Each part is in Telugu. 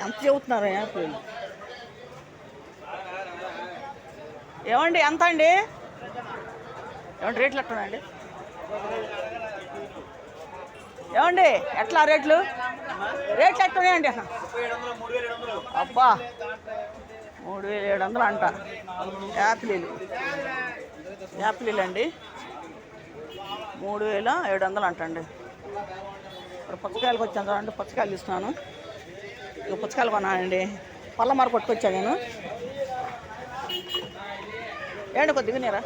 ఎంత చెబుతున్నారు యాపిల్? ఏమండి ఎంత అండి? ఏమండి రేట్లు ఎట్లున్నాయండి? ఏమండి ఎట్లా రేట్లు ఎట్లున్నాయండి? అబ్బా 3700 అంట యాపిల్ అండి. 3700 అంటండి. ఇప్పుడు పుచ్చకాయలకు వచ్చాను చూడండి, పుచ్చకాయలు తీసుకున్నాను. ఇక పుచ్చకాయలు కొన్నానండి. పళ్ళమార కొట్టుకొచ్చాను నేను. ఏంటి కొద్దిగా నీరా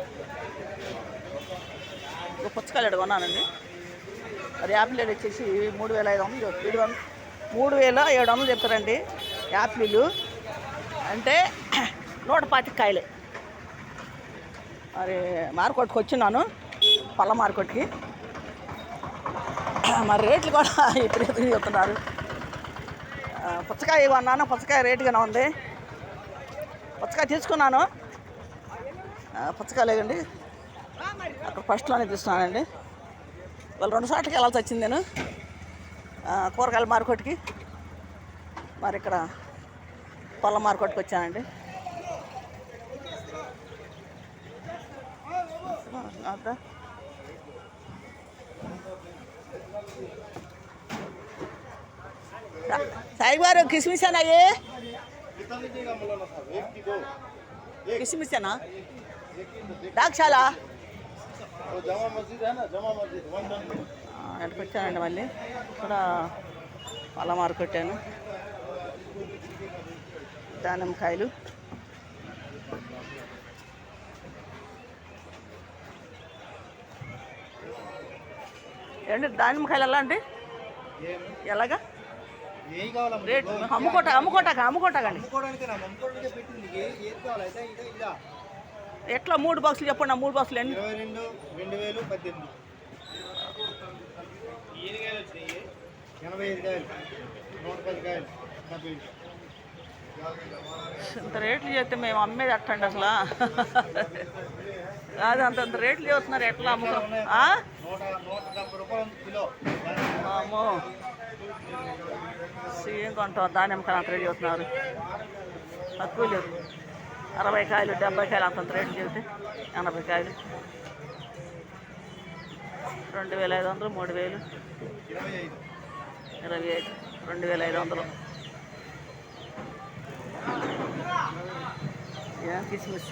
ఇక పుచ్చకాయలు ఎక్కడ కొన్నానండి. అది యాపిల్ వచ్చేసి 3500 3700 చెప్తారండి. యాపిల్ అంటే 125 కాయలు. మరి మార్కెట్కి వచ్చినాను, పళ్ళ మార్కెట్కి. మరి రేట్లు కూడా విపరీతంగా చెప్తున్నారు. పుచ్చకాయ కొన్నాను, పుచ్చకాయ రేటుగానే ఉంది. పుచ్చకాయ తీసుకున్నాను. పుచ్చకాయ లేదండి, అక్కడ ఫస్ట్లోనే తీసుకున్నానండి. వాళ్ళు 2 చోట్లకి వెళ్ళాల్సి వచ్చింది నేను, కూరగాయల మార్కెట్కి. మరి ఇక్కడ పళ్ళ మార్కెట్కి వచ్చానండి. సాయి గారు కిస్మిసేనా? కిస్మిసేనా? ద్రాక్షాలా? ఎక్కడికి వచ్చానండి మళ్ళీ. ఇక్కడ పళ్ళ మార్కెట్టాను. దానిమ్మకాయలు, ఏంటి దానిమ్మకాయలు ఎలా అండి? ఎలాగా రేట్? అమ్ముకోటాకండి. ఎట్లా 3 బాక్సులు చెప్పండి. 3 బాక్సులు ఎన్ని? 22, ఇంత రేట్లు చేస్తే మేము అమ్మేది ఎట్టండి అసలు? కాదు, అంతంత రేట్లు చేస్తున్నారు, ఎట్లా అమ్ముకో? అమ్మో, ఏం కొంటాం? దానిమ్మకాయలు అంత రేటు చేస్తున్నారు. తక్కువ లేదు. 60 కాయలు 70 కాయలు అంతంత రేట్లు చెబితే 80 కాయలు 2500, 3000, 25, 2500. కిస్మిస్